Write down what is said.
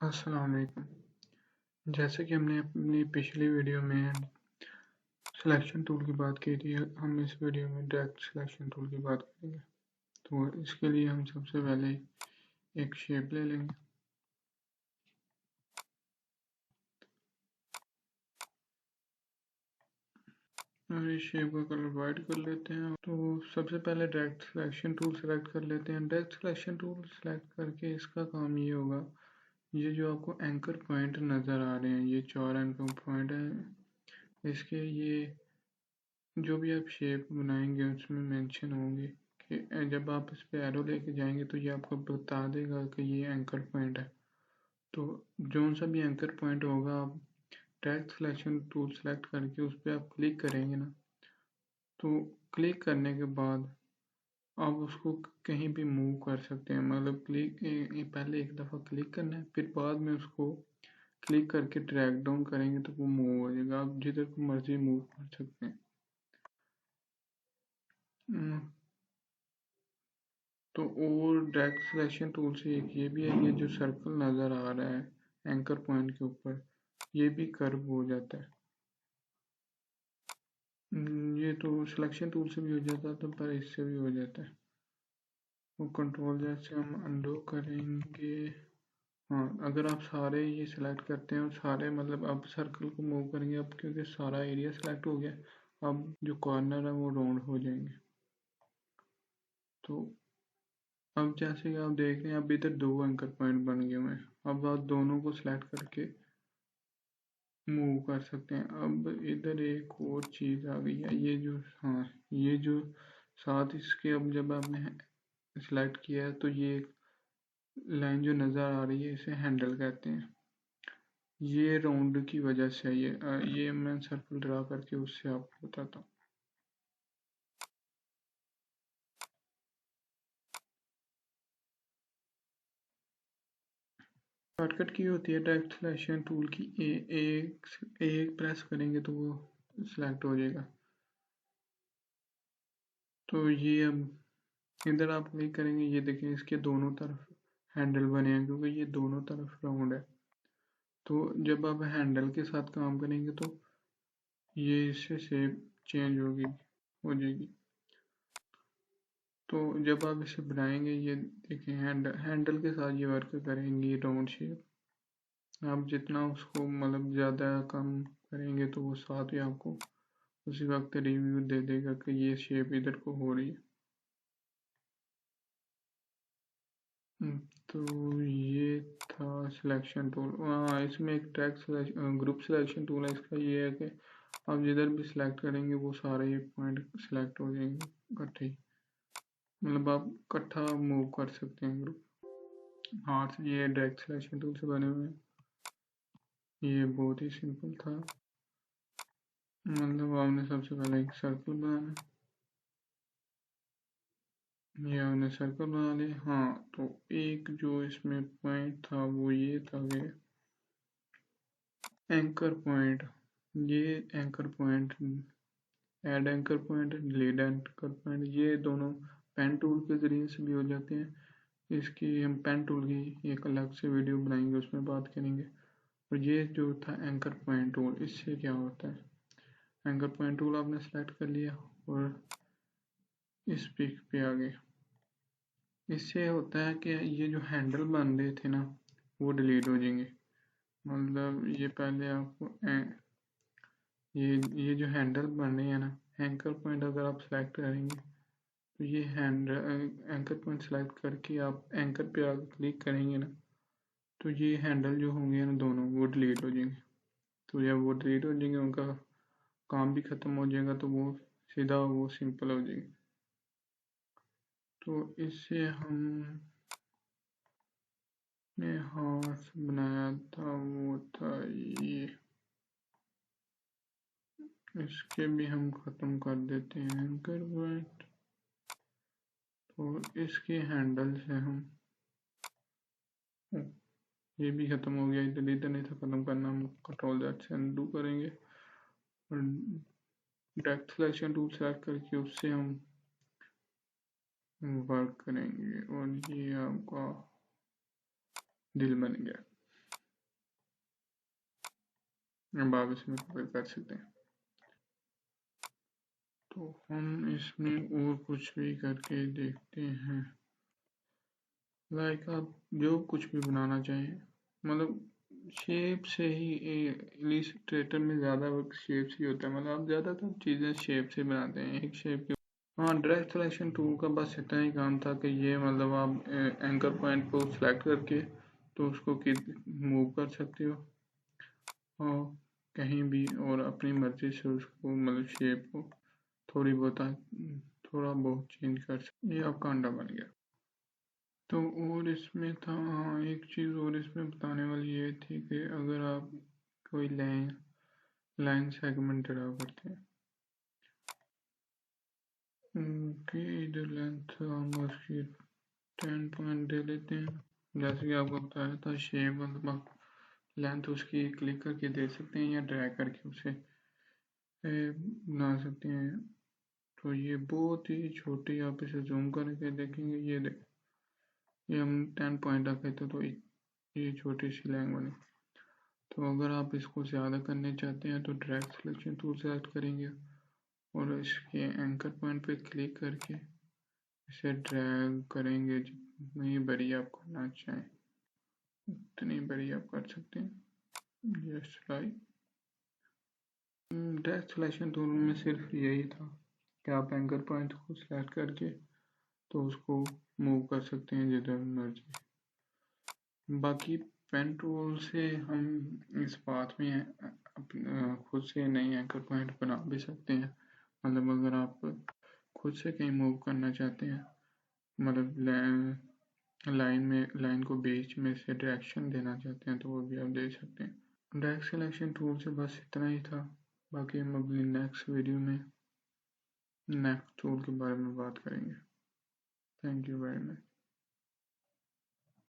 अस्सलाम वालेकुम। जैसे कि हमने अपनी पिछली वीडियो में सिलेक्शन टूल की बात की थी, हम इस वीडियो में डायरेक्ट सिलेक्शन टूल की बात करेंगे। तो इसके लिए हम सबसे पहले एक शेप ले लेंगे। और इस शेप का कलर वाइट कर लेते हैं। तो सबसे पहले डायरेक्ट सिलेक्शन टूल सेलेक्ट कर लेते हैं। डायरेक्ट सिलेक्शन टूल सेलेक्ट करके इसका काम ये होगा, ये जो आपको एंकर पॉइंट नज़र आ रहे हैं, ये 4 एंकर पॉइंट हैं। इसके ये जो भी आप शेप बनाएंगे उसमें मेंशन होंगे कि जब आप इस पे एरो लेके जाएंगे तो ये आपको बता देगा कि ये एंकर पॉइंट है। तो जो सा भी एंकर पॉइंट होगा, आप डायरेक्ट सिलेक्शन टूल सेलेक्ट करके उस पर आप क्लिक करेंगे ना, तो क्लिक करने के बाद आप उसको कहीं भी मूव कर सकते हैं। मतलब पहले एक दफ़ा क्लिक करना है, फिर बाद में उसको क्लिक करके ड्रैग डाउन करेंगे तो वो मूव हो जाएगा। आप जिधर को मर्जी मूव कर सकते हैं। तो और डायरेक्ट सिलेक्शन टूल से एक ये भी है, ये जो सर्कल नज़र आ रहा है एंकर पॉइंट के ऊपर, ये भी कर्व हो जाता है। ये तो सिलेक्शन टूल से भी हो जाता है, तो पर इससे भी हो जाता है। वो कंट्रोल जैसे हम अंडू करेंगे। हाँ, अगर आप सारे ये सिलेक्ट करते हैं और सारे मतलब अब सर्कल को मूव करेंगे, अब क्योंकि सारा एरिया सिलेक्ट हो गया, अब जो कॉर्नर है वो राउंड हो जाएंगे। तो अब जैसे कि आप देख रहे हैं, अब इधर 2 एंकर पॉइंट बन गए हुए हैं। अब आप दोनों को सिलेक्ट करके मूव कर सकते हैं। अब इधर एक और चीज़ आ गई है, ये जो, हाँ, ये जो साथ इसके, अब जब आपने सिलेक्ट किया है तो ये लाइन जो नज़र आ रही है इसे हैंडल कहते हैं। ये राउंड की वजह से ये मैं सर्कल ड्रा करके उससे आपको बताता हूँ। शॉर्टकट की होती है डायरेक्ट सिलेक्शन टूल की, एक प्रेस करेंगे तो वो सिलेक्ट हो जाएगा। तो ये अब इधर आप क्लिक करेंगे, ये देखें इसके दोनों तरफ हैंडल बने हैं क्योंकि ये दोनों तरफ राउंड है। तो जब आप हैंडल के साथ काम करेंगे तो ये इससे शेप चेंज हो जाएगी। तो जब आप इसे बनाएंगे, ये देखें हैंडल के साथ ये वर्क करेंगी राउंड शेप। आप जितना उसको मतलब ज़्यादा कम करेंगे तो वो साथ ही आपको उसी वक्त रिव्यू दे देगा कि ये शेप इधर को हो रही है। तो ये था सिलेक्शन टूल। हाँ, इसमें एक ग्रुप सिलेक्शन टूल है। इसका ये है कि आप जिधर भी सिलेक्ट करेंगे वो सारे पॉइंट सिलेक्ट हो जाएंगे इकट्ठे ही। मतलब आप इकट्ठा मूव कर सकते हैं ग्रुप। हाँ, ये डायरेक्ट सिलेक्शन टूल से बने हुए हैं। ये बहुत ही सिंपल था। मतलब आपने सबसे पहले एक सर्कल बनाना, ये आपने सर्कल बना लिया। हाँ, तो एक जो इसमें पॉइंट था वो ये था कि एंकर पॉइंट, ये anchor point, add anchor point, delete anchor point, ये दोनों पेन टूल के ज़रिए से भी हो जाते हैं। इसकी हम पेन टूल की एक अलग से वीडियो बनाएंगे, उसमें बात करेंगे। और ये जो था एंकर पॉइंट टूल, इससे क्या होता है, एंकर पॉइंट टूल आपने सेलेक्ट कर लिया और इस पिक पे आ गए। इससे होता है कि ये जो हैंडल बन रहे थे ना, वो डिलीट हो जाएंगे। मतलब ये पहले आपको ये जो हैंडल बन रहे हैं ना, एंकर पॉइंट अगर आप सेलेक्ट करेंगे तो ये एंकर पॉइंट सेलेक्ट करके आप एंकर पे आकर क्लिक करेंगे ना, तो ये हैंडल जो होंगे ना दोनों, वो डिलीट हो जाएंगे। तो जब वो डिलीट हो जाएंगे, उनका काम भी ख़त्म हो जाएगा, तो वो सीधा वो सिंपल हो जाएगी। तो इससे हमने हाथ से बनाया था वो था ये, इसके भी हम ख़त्म कर देते हैं एंकर पॉइंट। तो इसके हैंडल से हम, ये भी ख़त्म हो गया, इधर इधर नहीं था ख़त्म करना, हम कंट्रोल जेड से अनडू करेंगे और डायरेक्ट सिलेक्शन टूल सेलेक्ट करके उससे हम वर्क करेंगे और ये आपका दिल बन गया। अब आप इसमें कलर कर सकते हैं। तो हम इसमें और कुछ भी करके देखते हैं। लाइक आप जो कुछ भी बनाना चाहें, मतलब शेप से ही इलिस्ट्रेटर में ज़्यादा वर्क शेप से ही होता है, मतलब आप ज़्यादातर चीज़ें शेप से बनाते हैं, एक शेप के। हाँ, डायरेक्ट सिलेक्शन टूल का बस इतना ही काम था कि ये मतलब आप एंकर पॉइंट को सिलेक्ट करके तो उसको मूव कर सकते हो और कहीं भी, और अपनी मर्ज़ी से उसको मतलब शेप को थोड़ा बहुत चेंज कर सकते। ये आपका अंडा बन गया। तो और इसमें था, हाँ एक चीज़ और इसमें बताने वाली ये थी कि अगर आप कोई लाइन सेगमेंट ड्रा करते हैं कि इधर लेंथ हम उसकी 10 पॉइंट दे लेते हैं, जैसे कि आपको बताया था शेप, मतलब आप लेंथ उसकी क्लिक करके दे सकते हैं या ड्रैग करके उसे बना सकते हैं। तो ये बहुत ही छोटी, आप इसे जूम करके देखेंगे, ये हम 10 पॉइंट रखे थे तो ये छोटी सी लाइन बनी। तो अगर आप इसको ज़्यादा करने चाहते हैं तो डायरेक्ट सिलेक्शन टूल सेलेक्ट करेंगे और इसके एंकर पॉइंट पे क्लिक करके इसे ड्रैग करेंगे। जितनी बड़ी आप करना चाहें उतनी बड़ी आप कर सकते हैं। Just like direct selection tool में सिर्फ यही था कि आप एंकर पॉइंट को सिलेक्ट करके तो उसको मूव कर सकते हैं जिधर मर्जी। बाकी पेन टूल से हम इस बात में खुद से नई एंकर पॉइंट बना भी सकते हैं। मतलब अगर आप खुद से कहीं मूव करना चाहते हैं, मतलब लाइन को बीच में से डायरेक्शन देना चाहते हैं तो वो भी आप दे सकते हैं। डायरेक्ट सिलेक्शन टूल से बस इतना ही था। बाकी हम अपनी नेक्स्ट वीडियो में नेक्स्ट टूल के बारे में बात करेंगे। Thank you very much.